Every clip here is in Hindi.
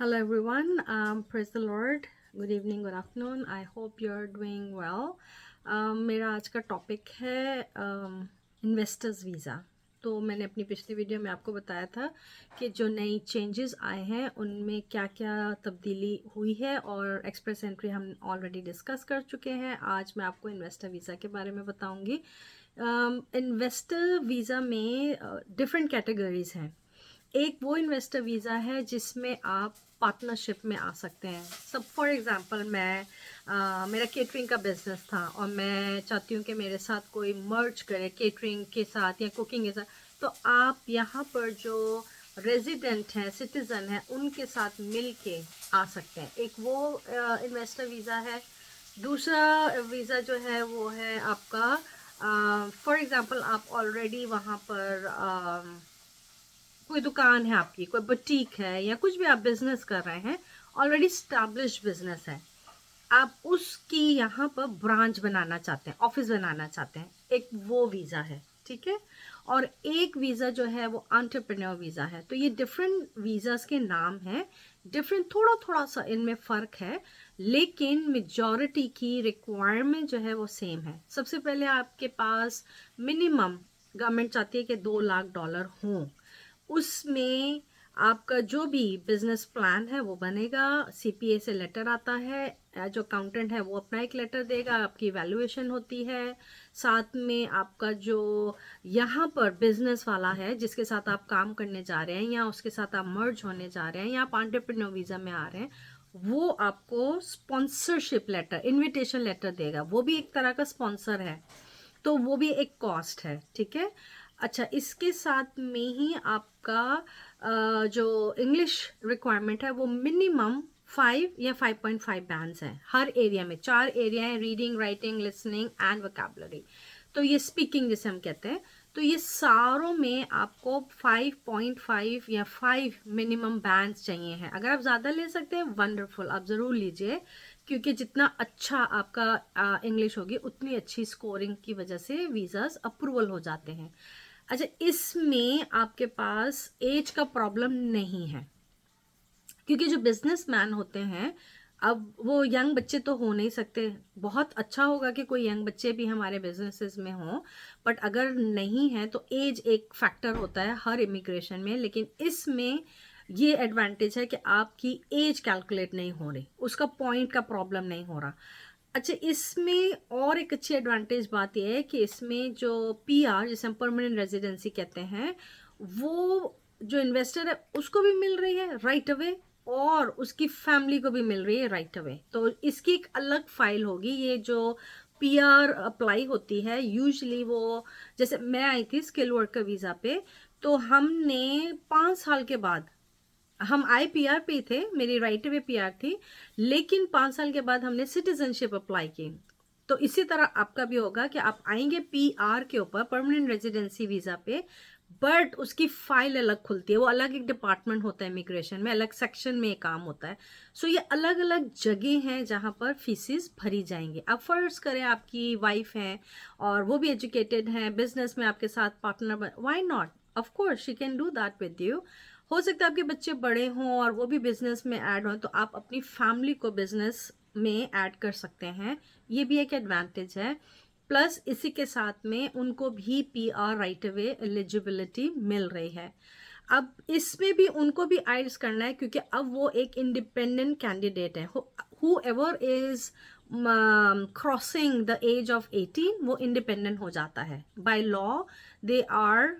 Hello everyone, praise the Lord. Good evening, good afternoon. I hope you're doing well. मेरा आज का टॉपिक है इन्वेस्टर्स वीज़ा। तो मैंने अपनी पिछली वीडियो में आपको बताया था कि जो नई चेंजेस आए हैं उनमें क्या क्या तब्दीली हुई है और एक्सप्रेस एंट्री हम ऑलरेडी डिस्कस कर चुके हैं। आज मैं आपको इन्वेस्टर वीज़ा के बारे में बताऊंगी। इन्वेस्टर वीज़ा में डिफरेंट कैटेगरीज हैं। एक वो इन्वेस्टर वीज़ा है जिसमें आप पार्टनरशिप में आ सकते हैं। सब फॉर एग्जांपल मेरा केटरिंग का बिजनेस था और मैं चाहती हूँ कि मेरे साथ कोई मर्ज करे केटरिंग के साथ या कुकिंग के साथ। तो आप यहाँ पर जो रेजिडेंट हैं, सिटीज़न हैं, उनके साथ मिल के आ सकते हैं। एक वो इन्वेस्टर वीज़ा है। दूसरा वीज़ा जो है वो है आपका फॉर एग्जांपल आप ऑलरेडी वहाँ पर कोई दुकान है आपकी, कोई बुटीक है या कुछ भी आप बिजनेस कर रहे हैं, ऑलरेडी स्टैब्लिश बिजनेस है, आप उसकी यहाँ पर ब्रांच बनाना चाहते हैं, ऑफिस बनाना चाहते हैं, एक वो वीज़ा है। ठीक है। और एक वीज़ा जो है वो एंटरप्रेन्योर वीज़ा है। तो ये डिफरेंट वीज़ास के नाम हैं, डिफरेंट थोड़ा थोड़ा सा इनमें फ़र्क है, लेकिन मेजॉरिटी की रिक्वायरमेंट जो है वो सेम है। सबसे पहले आपके पास मिनिमम गवर्नमेंट चाहती है कि $2 लाख हों। उसमें आपका जो भी बिजनेस प्लान है वो बनेगा, सीपीए से लेटर आता है, जो अकाउंटेंट है वो अपना एक लेटर देगा, आपकी वैल्यूएशन होती है। साथ में आपका जो यहाँ पर बिजनेस वाला है जिसके साथ आप काम करने जा रहे हैं या उसके साथ आप मर्ज होने जा रहे हैं या आप एंटरप्रेन्योर वीज़ा में आ रहे हैं, वो आपको स्पॉन्सरशिप लेटर, इनविटेशन लेटर देगा। वो भी एक तरह का स्पॉन्सर है, तो वो भी एक कॉस्ट है। ठीक है। अच्छा, इसके साथ में ही आपका जो इंग्लिश रिक्वायरमेंट है वो मिनिमम 5 या 5.5 बैंड्स हैं। हर एरिया में 4 एरिया हैं, reading, writing, listening and vocabulary. तो ये स्पीकिंग जिसे हम कहते हैं, तो ये सारों में आपको 5.5 या 5 मिनिमम बैंड्स चाहिए हैं। अगर आप ज़्यादा ले सकते हैं वंडरफुल, आप ज़रूर लीजिए, क्योंकि जितना अच्छा आपका इंग्लिश होगी उतनी अच्छी स्कोरिंग की वजह से वीज़ास अप्रूवल हो जाते हैं। अच्छा, इसमें आपके पास एज का प्रॉब्लम नहीं है, क्योंकि जो बिजनेसमैन होते हैं, अब वो यंग बच्चे तो हो नहीं सकते। बहुत अच्छा होगा कि कोई यंग बच्चे भी हमारे बिजनेसेस में हों, बट अगर नहीं है तो एज एक फैक्टर होता है हर इमिग्रेशन में। लेकिन इसमें ये एडवांटेज है कि आपकी एज कैलकुलेट नहीं हो रही, उसका पॉइंट का प्रॉब्लम नहीं हो रहा। अच्छा, इसमें और एक अच्छी एडवांटेज बात यह है कि इसमें जो पीआर, जिसे हम परमानेंट रेजिडेंसी कहते हैं, वो जो इन्वेस्टर है उसको भी मिल रही है राइट अवे और उसकी फैमिली को भी मिल रही है राइट अवे। तो इसकी एक अलग फाइल होगी। ये जो पीआर अप्लाई होती है यूजुअली, वो जैसे मैं आई थी स्किल वर्कर वीज़ा पे, तो हमने 5 साल के बाद, हम आए पीआर पे ही थे, मेरी राइट वे पीआर थी, लेकिन 5 साल के बाद हमने सिटीजनशिप अप्लाई की। तो इसी तरह आपका भी होगा कि आप आएंगे पीआर के ऊपर, परमानेंट रेजिडेंसी वीज़ा पे, बट उसकी फाइल अलग खुलती है, वो अलग एक डिपार्टमेंट होता है इमिग्रेशन में, अलग सेक्शन में काम होता है। सो ये अलग अलग जगह हैं जहाँ पर फीसिस भरी जाएंगी। अब फर्ज करें आपकी वाइफ है और वो भी एजुकेटेड हैं, बिजनेस में आपके साथ partner, why not, of course she can do that with you. हो सकता है आपके बच्चे बड़े हों और वो भी बिजनेस में ऐड हों, तो आप अपनी फैमिली को बिजनेस में ऐड कर सकते हैं। ये भी एक एडवांटेज है। प्लस इसी के साथ में उनको भी पीआर राइट अवे एलिजिबिलिटी मिल रही है। अब इसमें भी उनको भी आइल्स करना है, क्योंकि अब वो एक इंडिपेंडेंट कैंडिडेट है। whoever is crossing the age of 18 वो इंडिपेंडेंट हो जाता है by law. They are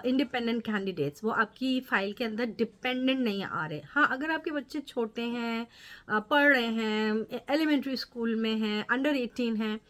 independent candidates, वो आपकी फाइल के अंदर डिपेंडेंट नहीं आ रहे। हाँ, अगर आपके बच्चे छोटे हैं, पढ़ रहे हैं, एलिमेंट्री स्कूल में हैं, अंडर 18 हैं,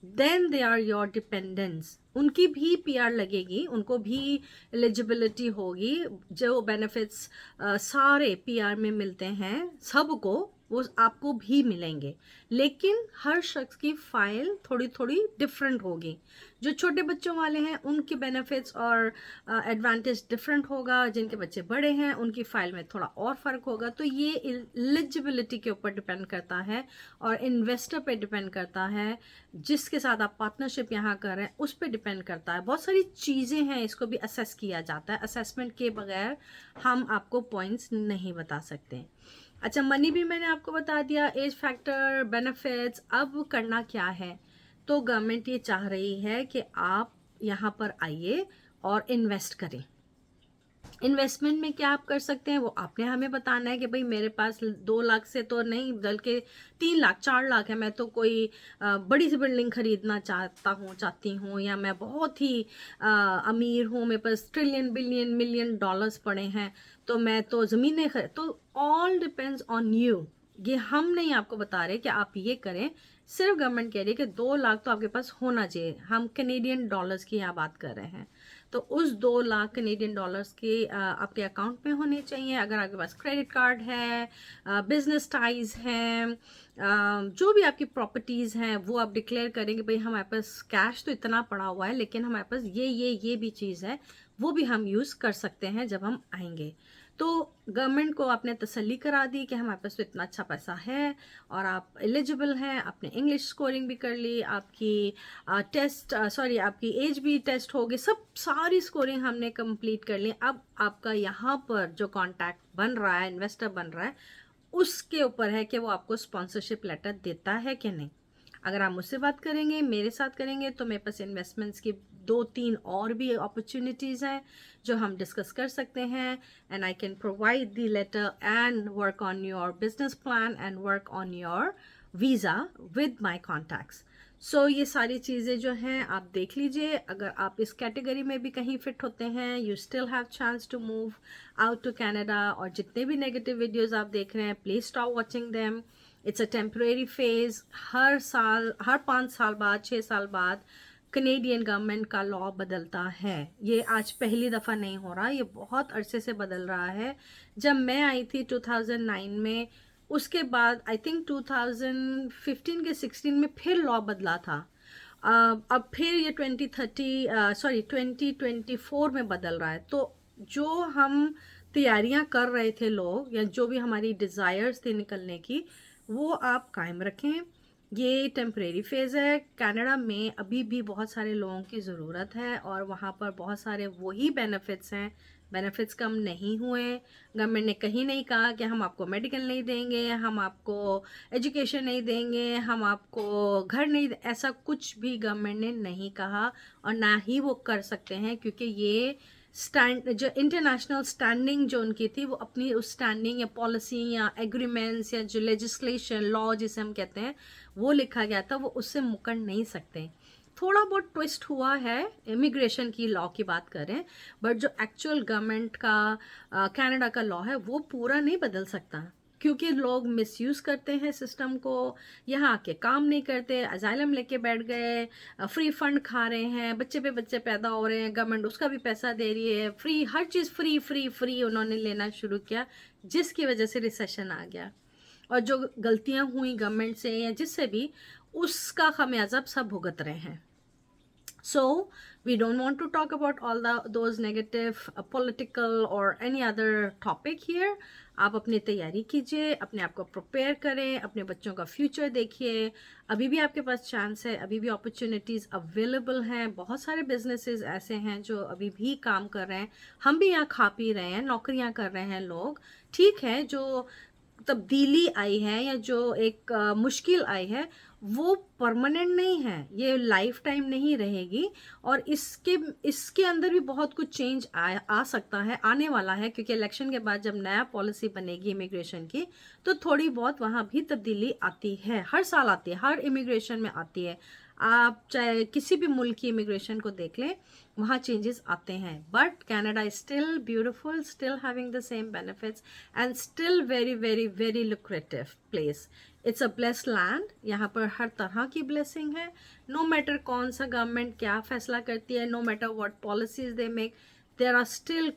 then they are your dependents, उनकी भी पीआर लगेगी, उनको भी एलिजिबिलिटी होगी। जो बेनिफिट्स सारे पीआर में मिलते हैं सबको, वो आपको भी मिलेंगे, लेकिन हर शख्स की फाइल थोड़ी थोड़ी डिफरेंट होगी। जो छोटे बच्चों वाले हैं उनके बेनिफिट्स और एडवांटेज डिफरेंट होगा, जिनके बच्चे बड़े हैं उनकी फाइल में थोड़ा और फ़र्क होगा। तो ये एलिजिबिलिटी के ऊपर डिपेंड करता है और इन्वेस्टर पे डिपेंड करता है, जिसके साथ आप पार्टनरशिप यहाँ कर रहे हैं उस पर डिपेंड करता है। बहुत सारी चीज़ें हैं, इसको भी असेस किया जाता है, असेसमेंट के बगैर हम आपको पॉइंट्स नहीं बता सकते। अच्छा, मनी भी मैंने आपको बता दिया, एज फैक्टर, बेनिफिट्स। अब करना क्या है, तो गवर्नमेंट ये चाह रही है कि आप यहाँ पर आइए और इन्वेस्ट करें। इन्वेस्टमेंट में क्या आप कर सकते हैं वो आपने हमें बताना है कि भाई मेरे पास 2 लाख से तो नहीं बल्कि 3 लाख 4 लाख है, मैं तो कोई बड़ी सी बिल्डिंग खरीदना चाहती हूँ, या मैं बहुत ही अमीर हूँ, मेरे पास ट्रिलियन बिलियन मिलियन डॉलर्स पड़े हैं, तो मैं तो ज़मीनें तो ऑल डिपेंड्स ऑन यू। ये हम नहीं आपको बता रहे कि आप ये करें, सिर्फ गवर्नमेंट कह रही है कि 2 लाख तो आपके पास होना चाहिए। हम कैनेडियन डॉलर्स की यहाँ बात कर रहे हैं, तो उस 2 लाख कैनेडियन डॉलर्स के आपके अकाउंट में होने चाहिए। अगर आपके पास क्रेडिट कार्ड है, बिजनेस टाइज हैं, जो भी आपकी प्रॉपर्टीज़ हैं वो आप डिक्लेयर करेंगे, भाई हमारे पास कैश तो इतना पड़ा हुआ है लेकिन हमारे पास ये भी चीज़ है, वो भी हम यूज़ कर सकते हैं जब हम आएंगे। तो गवर्नमेंट को आपने तसल्ली करा दी कि हमारे पास तो इतना अच्छा पैसा है और आप एलिजिबल हैं। आपने इंग्लिश स्कोरिंग भी कर ली, आपकी आपकी एज भी टेस्ट हो गई, सब सारी स्कोरिंग हमने कंप्लीट कर ली। अब आपका यहाँ पर जो कॉन्टैक्ट बन रहा है, इन्वेस्टर बन रहा है, उसके ऊपर है कि वो आपको स्पॉन्सरशिप लेटर देता है कि नहीं। अगर आप मुझसे बात करेंगे, मेरे साथ करेंगे, तो मेरे पास इन्वेस्टमेंट्स की 2-3 और भी अपॉर्चुनिटीज़ हैं जो हम डिस्कस कर सकते हैं। And I can provide the letter and work on your business plan and work on your visa with my contacts. So ये सारी चीज़ें जो हैं आप देख लीजिए। अगर आप इस कैटेगरी में भी कहीं फिट होते हैं, you still have chance to move out to Canada. और जितने भी नेगेटिव वीडियोस आप देख रहे हैं, please stop watching them. It's a temporary phase. हर साल, हर 5 साल बाद, 6 साल बाद कनेडियन गवर्नमेंट का लॉ बदलता है। ये आज पहली दफ़ा नहीं हो रहा, ये बहुत अरसे से बदल रहा है। जब मैं आई थी 2009 में, उसके बाद आई थिंक 2015 के 16 में फिर लॉ बदला था। अब फिर ये 2024 में बदल रहा है। तो जो हम तैयारियां कर रहे थे लोग, या जो भी हमारी डिज़ायर्स थी निकलने की, वो आप कायम रखें। ये टेम्परेरी फेज़ है। कनाडा में अभी भी बहुत सारे लोगों की ज़रूरत है और वहाँ पर बहुत सारे वही बेनिफिट्स हैं, बेनिफिट्स कम नहीं हुए। गवर्नमेंट ने कहीं नहीं कहा कि हम आपको मेडिकल नहीं देंगे, हम आपको एजुकेशन नहीं देंगे, हम आपको घर नहीं ऐसा कुछ भी गवर्नमेंट ने नहीं कहा, और ना ही वो कर सकते हैं, क्योंकि ये जो इंटरनेशनल स्टैंडिंग जो उनकी थी, वो अपनी उस स्टैंडिंग या पॉलिसी या एग्रीमेंट्स या जो लेजिस्लेशन लॉ जिसे हम कहते हैं वो लिखा गया था, वो उससे मुकर नहीं सकते। थोड़ा बहुत ट्विस्ट हुआ है, इमिग्रेशन की लॉ की बात करें, बट जो एक्चुअल गवर्नमेंट का कनाडा का लॉ है वो पूरा नहीं बदल सकता, क्योंकि लोग मिसयूज़ करते हैं सिस्टम को, यहाँ आके काम नहीं करते, अजाइलम लेके बैठ गए, फ्री फंड खा रहे हैं, बच्चे पे बच्चे पैदा हो रहे हैं, गवर्नमेंट उसका भी पैसा दे रही है, फ्री हर चीज़ फ्री फ्री फ्री उन्होंने लेना शुरू किया, जिसकी वजह से रिसेशन आ गया। और जो गलतियां हुई गवर्नमेंट से या जिससे भी, उसका खमियाजा अब सब भुगत रहे हैं। So we don't want to talk about all those negative political or any other topic here. आप अपनी तैयारी कीजिए, अपने आप को प्रिपेयर करें, अपने बच्चों का फ्यूचर देखिए। अभी भी आपके पास चांस है, अभी भी अपॉर्चुनिटीज़ अवेलेबल हैं। बहुत सारे बिजनेसेस ऐसे हैं जो अभी भी काम कर रहे हैं। हम भी यहाँ खा पी रहे हैं, नौकरियाँ कर रहे हैं लोग। ठीक है, जो तब्दीली आई है या जो एक मुश्किल आई है, वो परमानेंट नहीं है, ये लाइफ टाइम नहीं रहेगी। और इसके अंदर भी बहुत कुछ चेंज आ सकता है, आने वाला है, क्योंकि इलेक्शन के बाद जब नया पॉलिसी बनेगी इमिग्रेशन की, तो थोड़ी बहुत वहाँ भी तब्दीली आती है, हर साल आती है, हर इमिग्रेशन में आती है। आप चाहे किसी भी मुल्क की इमिग्रेशन को देख लें, वहाँ चेंजेस आते हैं। But Canada is still beautiful, still having the same benefits and still very very very lucrative place. It's a blessed land. यहाँ पर हर तरह की ब्लेसिंग है। नो मैटर कौन सा गवर्नमेंट क्या फैसला करती है, no matter what policies they make, there are still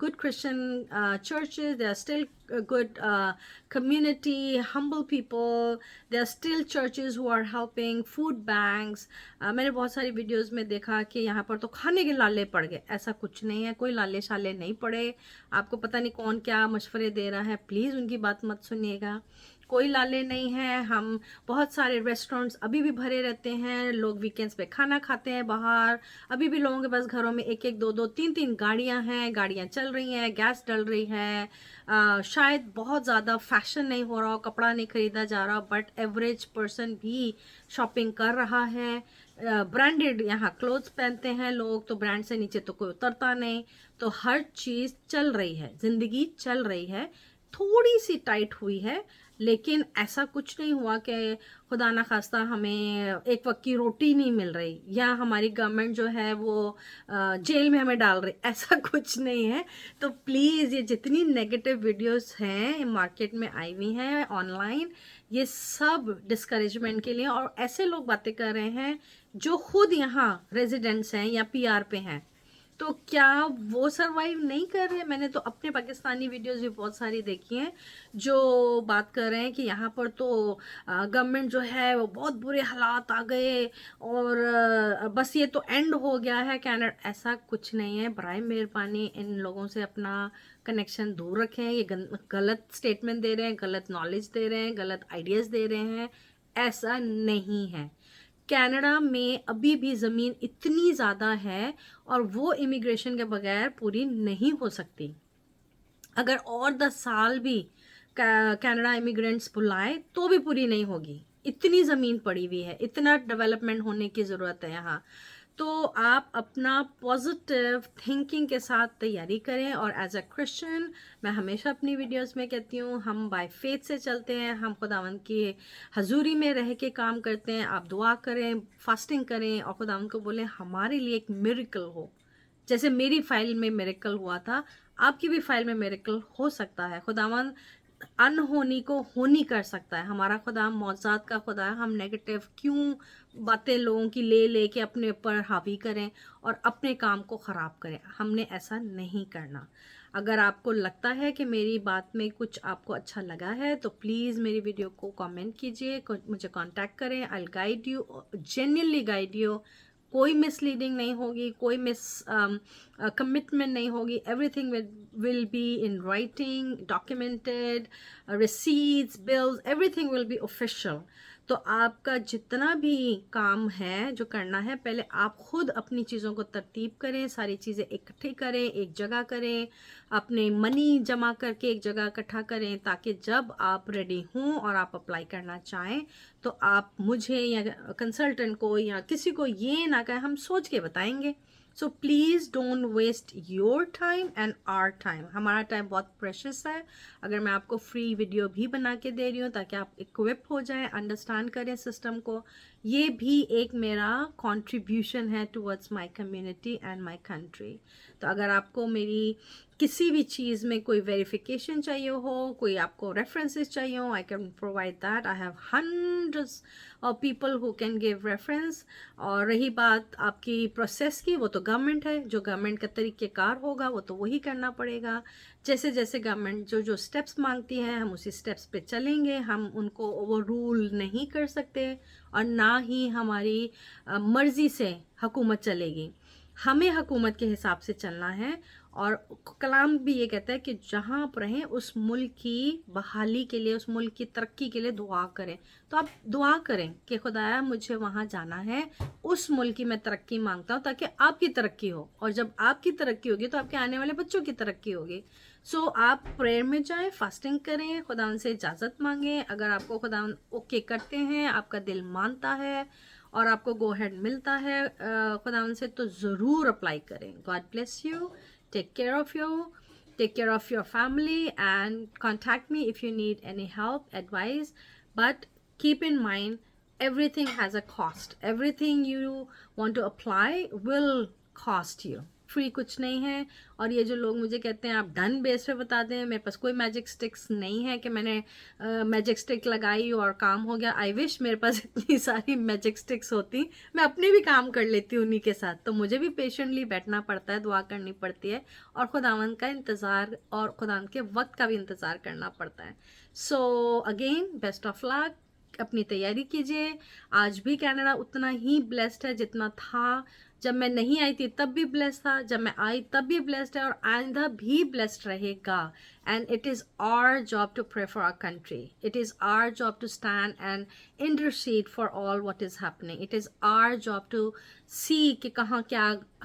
good Christian churches, there are still good community, humble people, there are still churches who are helping, food banks. मैंने बहुत सारी वीडियोस में देखा कि यहाँ पर तो खाने के लाले पड़ गए। ऐसा कुछ नहीं है, कोई लाले शाले नहीं पड़े। आपको पता नहीं कौन क्या मशवरे दे रहा है, प्लीज़ उनकी बात मत सुनिएगा। कोई लाले नहीं है। हम बहुत सारे रेस्टोरेंट्स अभी भी भरे रहते हैं, लोग वीकेंड्स पे खाना खाते हैं बाहर। अभी भी लोगों के पास घरों में एक एक दो दो तीन तीन गाड़ियां हैं, गाड़ियां चल रही हैं, गैस डल रही है। शायद बहुत ज़्यादा फैशन नहीं हो रहा, कपड़ा नहीं खरीदा जा रहा, बट एवरेज पर्सन भी शॉपिंग कर रहा है। ब्रांडेड यहाँ क्लोथ्स पहनते हैं लोग, तो ब्रांड से नीचे तो कोई उतरता नहीं। तो हर चीज़ चल रही है, ज़िंदगी चल रही है, थोड़ी सी टाइट हुई है, लेकिन ऐसा कुछ नहीं हुआ कि खुदा ना खास्ता हमें एक वक्त की रोटी नहीं मिल रही या हमारी गवर्नमेंट जो है वो जेल में हमें डाल रही, ऐसा कुछ नहीं है। तो प्लीज़ ये जितनी नेगेटिव वीडियोस हैं मार्केट में आई हुई हैं ऑनलाइन, ये सब डिस्करेजमेंट के लिए, और ऐसे लोग बातें कर रहे हैं जो खुद यहाँ रेजिडेंट्स हैं या पीआर पे हैं। तो क्या वो सरवाइव नहीं कर रहे? मैंने तो अपने पाकिस्तानी वीडियोस भी बहुत सारी देखी हैं जो बात कर रहे हैं कि यहाँ पर तो गवर्नमेंट जो है वो बहुत बुरे हालात आ गए और बस ये तो एंड हो गया है कनाडा। ऐसा कुछ नहीं है, बराए मेहरबानी इन लोगों से अपना कनेक्शन दूर रखें। ये गलत स्टेटमेंट दे रहे हैं, गलत नॉलेज दे रहे हैं, गलत आइडियाज़ दे रहे हैं। ऐसा नहीं है। कनाडा में अभी भी ज़मीन इतनी ज़्यादा है और वो इमिग्रेशन के बगैर पूरी नहीं हो सकती। अगर और 10 साल भी कनाडा इमिग्रेंट्स बुलाए तो भी पूरी नहीं होगी। इतनी ज़मीन पड़ी हुई है, इतना डेवलपमेंट होने की ज़रूरत है यहाँ। तो आप अपना पॉजिटिव थिंकिंग के साथ तैयारी करें। और एज अ क्रिश्चियन मैं हमेशा अपनी वीडियोस में कहती हूँ, हम बाय फेथ से चलते हैं, हम खुदावंद की हजूरी में रह के काम करते हैं। आप दुआ करें, फास्टिंग करें और खुदावंद को बोलें हमारे लिए एक मिरेकल हो। जैसे मेरी फाइल में मिरेकल हुआ था, आपकी भी फाइल में मिरेकल हो सकता है। खुदावंद अनहोनी को होनी कर सकता है। हमारा खुदा मौजूद का खुदा है। हम नेगेटिव क्यों बातें लोगों की ले ले के अपने ऊपर हावी करें और अपने काम को ख़राब करें? हमने ऐसा नहीं करना। अगर आपको लगता है कि मेरी बात में कुछ आपको अच्छा लगा है तो प्लीज़ मेरी वीडियो को कमेंट कीजिए, मुझे कांटेक्ट करें। I will guide you, genuinely guide you. कोई मिसलीडिंग नहीं होगी, कोई कमिटमेंट नहीं होगी। Everything will be in writing, documented, receipts, bills, everything will be official. तो आपका जितना भी काम है जो करना है, पहले आप खुद अपनी चीज़ों को तरतीब करें, सारी चीज़ें इकट्ठी करें, एक जगह करें, अपने मनी जमा करके एक जगह इकट्ठा करें, ताकि जब आप रेडी हों और आप अप्लाई करना चाहें तो आप मुझे या कंसल्टेंट को या किसी को ये ना कहें हम सोच के बताएंगे। So please don't waste your time and our time. हमारा टाइम बहुत प्रेशियस है। अगर मैं आपको फ्री वीडियो भी बना के दे रही हूँ ताकि आप इक्विप हो जाएं, अंडरस्टैंड करें सिस्टम को, ये भी एक मेरा कंट्रीब्यूशन है towards my community and my country. तो अगर आपको मेरी किसी भी चीज़ में कोई वेरिफिकेशन चाहिए हो, कोई आपको रेफरेंसेस चाहिए हो, आई can provide that. I have hundreds of people who can give reference. और रही बात आपकी प्रोसेस की, वो तो गवर्नमेंट है, जो गवर्नमेंट का तरीक़ेकार होगा वो तो वही करना पड़ेगा। जैसे जैसे गवर्नमेंट जो जो स्टेप्स मांगती है हम उसी स्टेप्स पे चलेंगे। हम उनको ओवर रूल नहीं कर सकते और ना ही हमारी मर्ज़ी से हुकूमत चलेगी। हमें हुकूमत के हिसाब से चलना है। और कलाम भी ये कहता है कि जहाँ आप रहें उस मुल्क की बहाली के लिए, उस मुल्क की तरक्की के लिए दुआ करें। तो आप दुआ करें कि खुदाया मुझे वहाँ जाना है, उस मुल्क की मैं तरक्की मांगता हूँ ताकि आपकी तरक्की हो, और जब आपकी तरक्की होगी तो आपके आने वाले बच्चों की तरक्की होगी। सो आप प्रेयर में जाएं, फास्टिंग करें, खुदा से इजाज़त मांगें। अगर आपको खुदा ओके करते हैं, आपका दिल मानता है और आपको गो हेड मिलता है खुदा से, तो ज़रूर अप्लाई करें। God bless you, take care of you, take care of your family, and contact me if you need any help, advice. But keep in mind, everything has a cost. Everything you want to apply will cost you. Free कुछ नहीं है। और ये जो लोग मुझे कहते हैं आप डन बेस पे बता दें, मेरे पास कोई मैजिक स्टिक्स नहीं है कि मैंने मैजिक स्टिक लगाई और काम हो गया। आई विश मेरे पास इतनी सारी मैजिक स्टिक्स होती, मैं अपने भी काम कर लेती हूँ उन्हीं के साथ। तो मुझे भी पेशेंटली बैठना पड़ता है, दुआ करनी पड़ती है और खुदावंद का इंतज़ार और खुदावंद के वक्त का भी इंतज़ार करना पड़ता है। So again best of luck, अपनी तैयारी कीजिए। आज भी कनाडा उतना ही ब्लेस्ड है जितना था। जब मैं नहीं आई थी तब भी ब्लेस्ड था, जब मैं आई तब भी ब्लेस्ड है और आइंदा भी ब्लेस्ड रहेगा। and it is our job to pray for our country. It is our job to stand and intercede for all what is happening. It is our job to see कि कहाँ क्या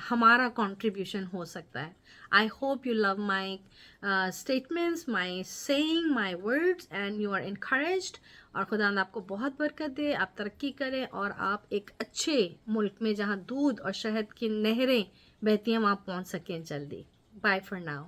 हमारा contribution हो सकता है. I hope you love my statements, my saying, my words, and you are encouraged. और खुदावंद आपको बहुत बरकत दे, आप तरक्की करें और आप एक अच्छे मुल्क में जहाँ दूध और शहद की नहरें बहती हैं वहाँ पहुँच सकें जल्दी. Bye for now.